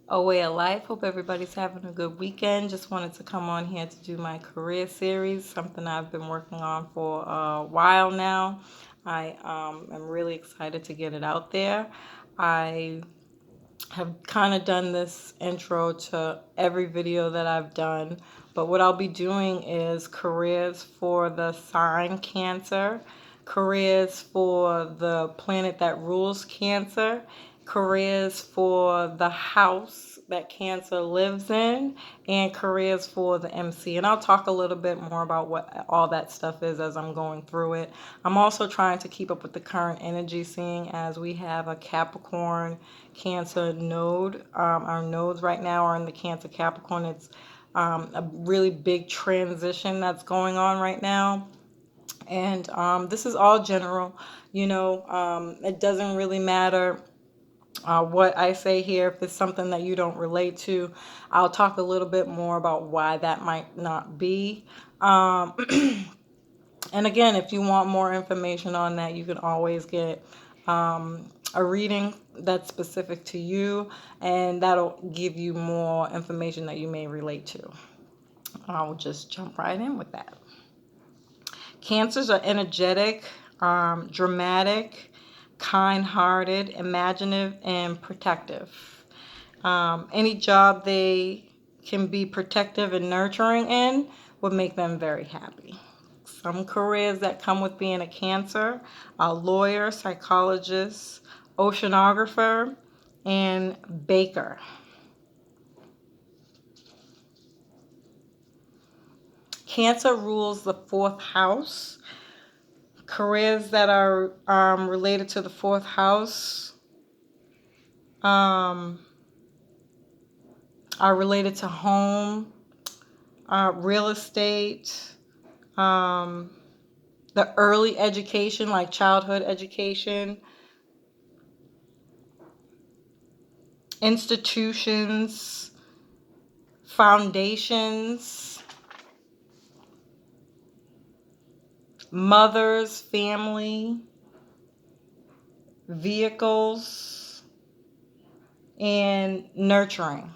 A Way of Life. Hope everybody's having a good weekend. Just wanted to come on here to do my career series, something I've been working on for a while now. I am really excited to get it out there. I have kind of done this intro to every video that I've done, but what I'll be doing is careers for the sign Cancer, careers for the planet that rules Cancer, careers for the house that Cancer lives in, and careers for the MC. And I'll talk a little bit more about what all that stuff is as I'm going through it. I'm also trying to keep up with the current energy, seeing as we have a Capricorn Cancer node. Our nodes right now are in the Cancer Capricorn. It's a really big transition that's going on right now. And this is all general, it doesn't really matter what I say here. If it's something that you don't relate to, I'll talk a little bit more about why that might not be. Um, and again, if you want more information on that, you can always get a reading that's specific to you, and that'll give you more information that you may relate to. I'll just jump right in with that. Cancers are energetic, dramatic, kind-hearted, imaginative, and protective. Any job they can be protective and nurturing in would make them very happy. Some careers that come with being a Cancer are lawyer, psychologist, oceanographer, and baker. Cancer rules the fourth house. Careers that are related to the fourth house um, are related to home, real estate, um, the early education, like childhood education, institutions, foundations, mothers, family, vehicles, and nurturing.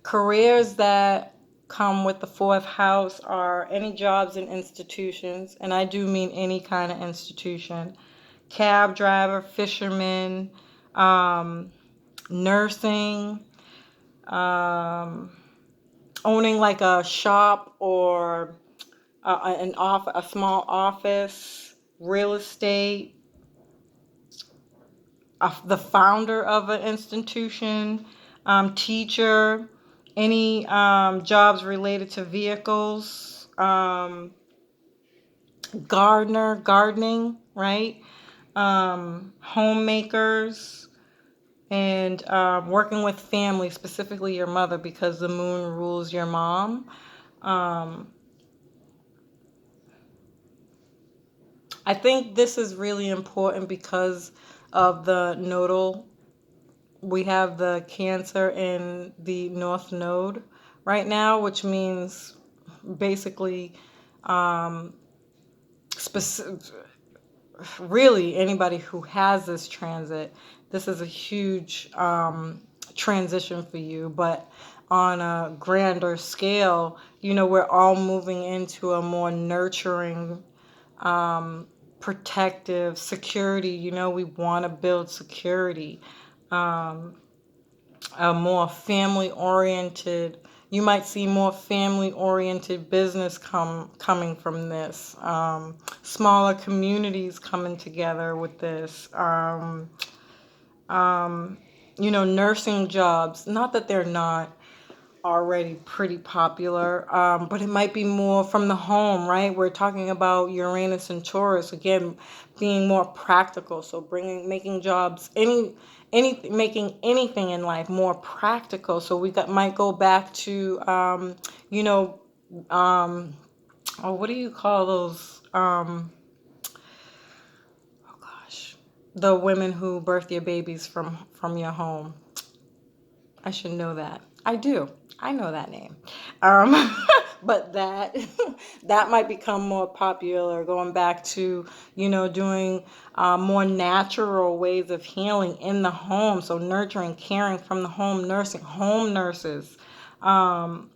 Careers that come with the fourth house are any jobs in institutions, and I do mean any kind of institution. Cab driver, fisherman, nursing, um, owning like a shop or a small office, real estate, the founder of an institution, teacher, any jobs related to vehicles, gardening, right? Homemakers, and working with family, specifically your mother, because the moon rules your mom. Um, I think this is really important because of the nodal. We have the Cancer in the North Node right now, which means basically, um, really anybody who has this transit, this is a huge transition for you. But on a grander scale, we're all moving into a more nurturing, protective security. We want to build security, um, a more family oriented. You might see more family oriented business coming from this. Smaller communities coming together with this. Nursing jobs. Not that they're not already pretty popular, but it might be more from the home, right? We're talking about Uranus and Taurus again, being more practical. So making jobs, making anything in life more practical. So might go back to, you know, um, oh, what do you call those? Oh gosh, the women who birth your babies from your home. I should know that. I do. I know that name. Um, But that that might become more popular, going back to, doing more natural ways of healing in the home. So nurturing, caring from the home, nursing, home nurses. Um,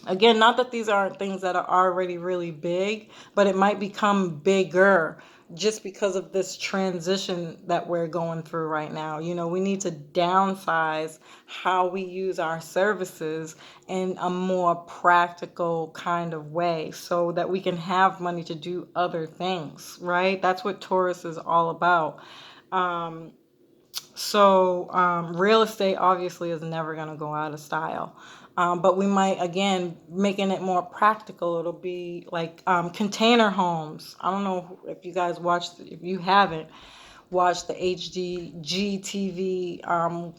Again, not that these aren't things that are already really big, but it might become bigger just because of this transition that we're going through right now. We need to downsize how we use our services in a more practical kind of way so that we can have money to do other things, right? That's what Taurus is all about. Um, Real estate obviously is never going to go out of style. But we might, again, making it more practical. It'll be like container homes. I don't know if you guys watched, if you haven't watched the HDG TV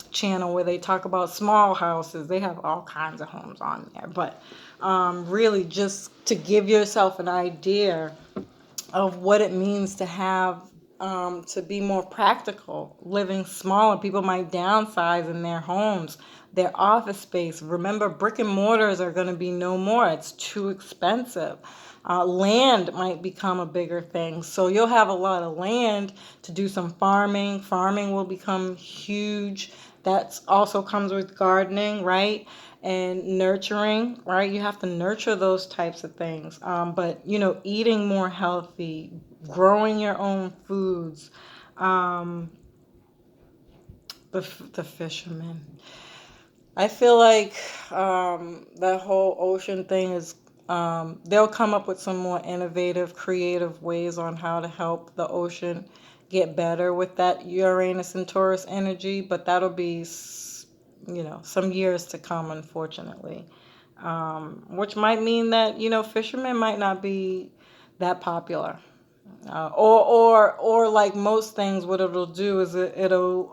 channel where they talk about small houses. They have all kinds of homes on there. But really, just to give yourself an idea of what it means to have to be more practical, living smaller. People might downsize in their homes, their office space. Remember, brick and mortars are going to be no more. It's too expensive. Land might become a bigger thing. So you'll have a lot of land to do some farming. Farming will become huge. That also comes with gardening, right? And nurturing, right? You have to nurture those types of things. But, eating more healthy, growing your own foods, um, the fishermen. I feel like that whole ocean thing is, they'll come up with some more innovative, creative ways on how to help the ocean get better with that Uranus and Taurus energy, but that'll be, some years to come, unfortunately. Which might mean that, fishermen might not be that popular. Or like most things, what it'll do is it'll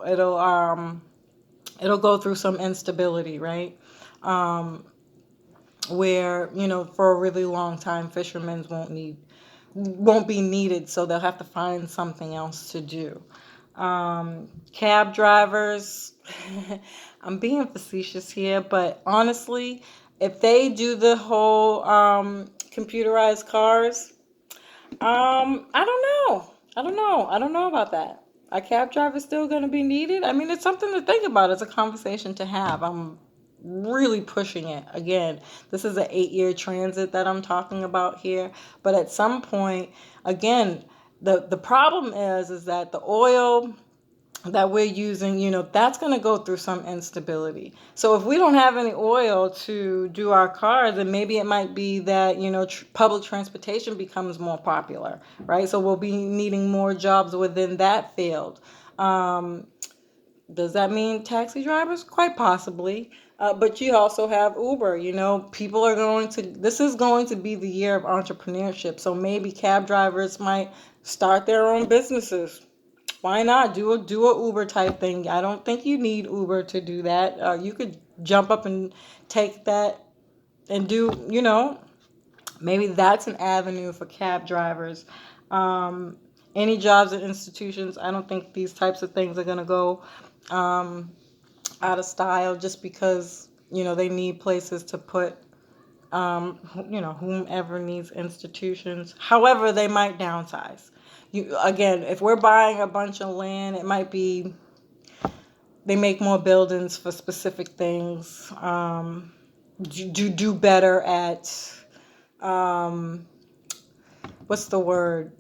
go through some instability, right? Um, where, for a really long time, fishermen won't be needed, so they'll have to find something else to do. Cab drivers, I'm being facetious here, but honestly, if they do the whole computerized cars, I don't know. I don't know about that. Are cab drivers still going to be needed? I mean, it's something to think about. It's a conversation to have. I'm really pushing it. Again, this is an 8-year transit that I'm talking about here. But at some point, again, the problem is that the oil that we're using, that's going to go through some instability. So if we don't have any oil to do our cars, then maybe it might be that, public transportation becomes more popular, right? So we'll be needing more jobs within that field. Um, does that mean taxi drivers? Quite possibly. But you also have Uber. People are this is going to be the year of entrepreneurship. So maybe cab drivers might start their own businesses. Why not do a Uber type thing? I don't think you need Uber to do that. You could jump up and take that and do, maybe that's an avenue for cab drivers. Um, any jobs at institutions, I don't think these types of things are going to go um, out of style just because, they need places to put, whomever needs institutions. However, they might downsize. Again, if we're buying a bunch of land, it might be they make more buildings for specific things. Do better at um, what's the word?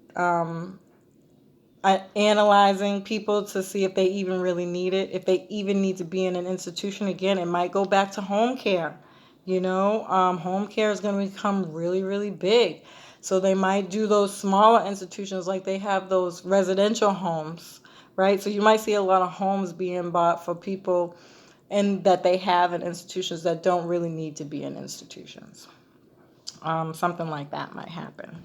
Analyzing people to see if they even really need it, if they even need to be in an institution. Again, it might go back to home care. Home care is going to become really, really big. So they might do those smaller institutions like they have those residential homes, right? So you might see a lot of homes being bought for people and that they have in institutions that don't really need to be in institutions. Something like that might happen.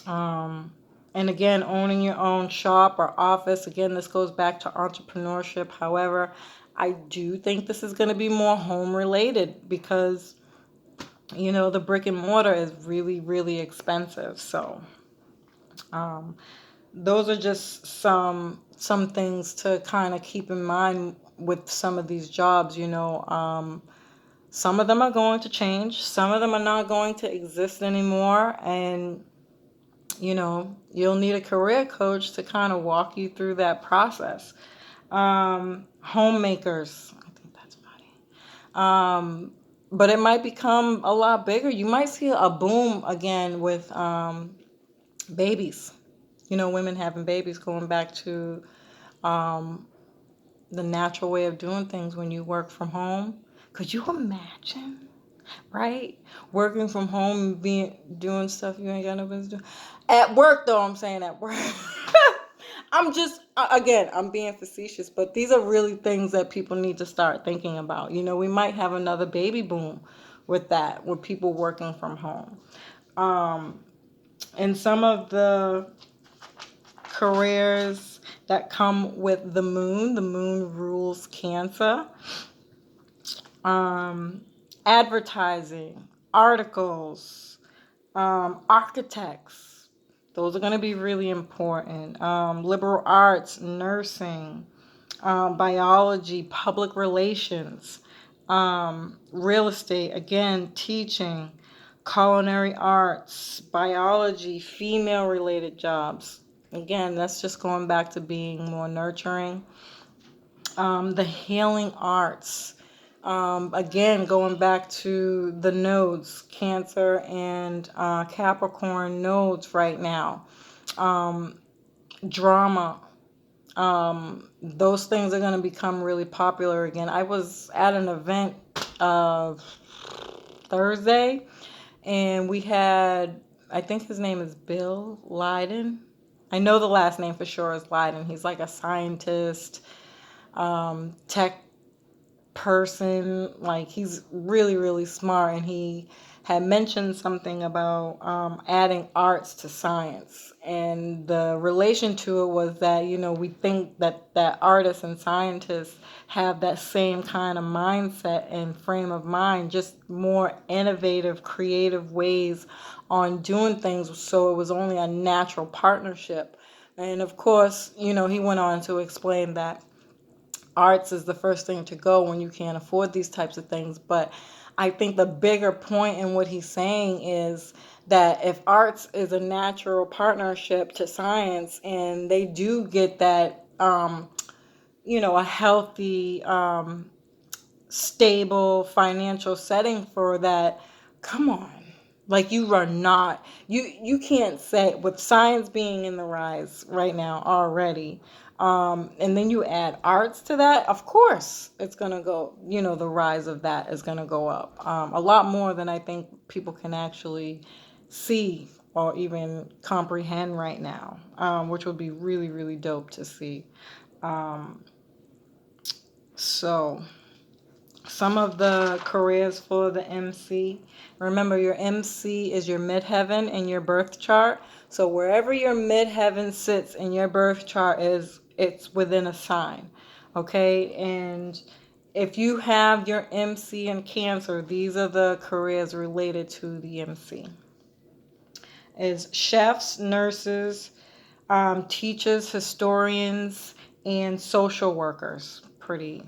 Um, and again, owning your own shop or office, again, this goes back to entrepreneurship. However, I do think this is going to be more home related because, the brick and mortar is really, really expensive. So, um, those are just some things to kind of keep in mind with some of these jobs. Some of them are going to change. Some of them are not going to exist anymore. And, you'll need a career coach to kind of walk you through that process. Homemakers, I think that's funny. But it might become a lot bigger. You might see a boom again with babies. Women having babies, going back to um, the natural way of doing things when you work from home. Could you imagine, right? Working from home, doing stuff you ain't got no business doing. At work, though, I'm saying at work. Again, I'm being facetious, but these are really things that people need to start thinking about. We might have another baby boom with that, with people working from home. And some of the careers that come with the moon rules Cancer. Advertising, articles, architects. Those are going to be really important. Liberal arts, nursing, biology, public relations, real estate, again, teaching, culinary arts, biology, female related jobs. Again, that's just going back to being more nurturing. The healing arts. Again, going back to the nodes, Cancer and Capricorn nodes right now. Drama. Those things are going to become really popular again. I was at an event Thursday, and we had, I think his name is Bill Leiden. I know the last name for sure is Leiden. He's like a scientist, tech person. Like, he's really, really smart, and he had mentioned something about adding arts to science, and the relation to it was that we think that artists and scientists have that same kind of mindset and frame of mind, just more innovative, creative ways on doing things, so it was only a natural partnership. And of course, he went on to explain that arts is the first thing to go when you can't afford these types of things. But I think the bigger point in what he's saying is that if arts is a natural partnership to science, and they do get that, a healthy, stable financial setting for that, come on. Like, you are not, you can't say, with science being in the rise right now already, and then you add arts to that, of course it's going to go, the rise of that is going to go up a lot more than I think people can actually see or even comprehend right now, which would be really, really dope to see. So some of the careers for the MC. Remember, your MC is your midheaven in your birth chart. So wherever your midheaven sits in your birth chart it's within a sign. Okay? And if you have your MC in Cancer, these are the careers related to the MC. Is chefs, nurses, teachers, historians, and social workers. Pretty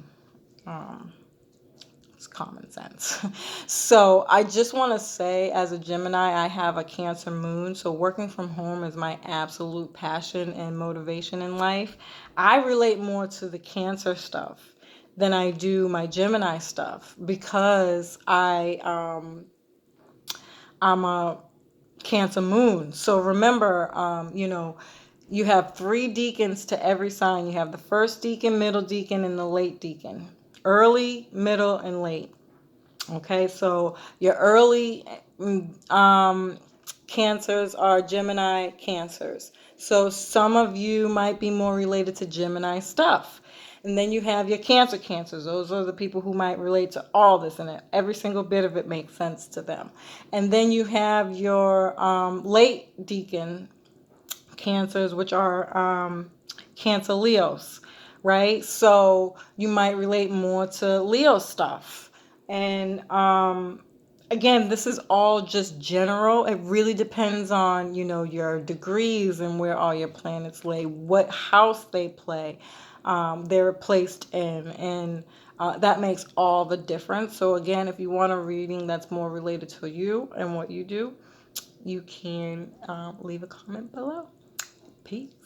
it's common sense. So I just want to say, as a Gemini, I have a Cancer moon. So working from home is my absolute passion and motivation in life. I relate more to the Cancer stuff than I do my Gemini stuff, because I'm a Cancer moon. So remember, you have 3 deacons to every sign. You have the first deacon, middle deacon, and the late deacon. Early, middle, and late. Okay, so your early Cancers are Gemini Cancers. So some of you might be more related to Gemini stuff. And then you have your Cancers. Those are the people who might relate to all this, and every single bit of it makes sense to them. And then you have your late deacon Cancers, which are Cancer Leos, right? So you might relate more to Leo stuff. And again, this is all just general. It really depends on, your degrees and where all your planets lay, what house they play. they're placed in. And that makes all the difference. So again, if you want a reading that's more related to you and what you do, you can leave a comment below. Peace.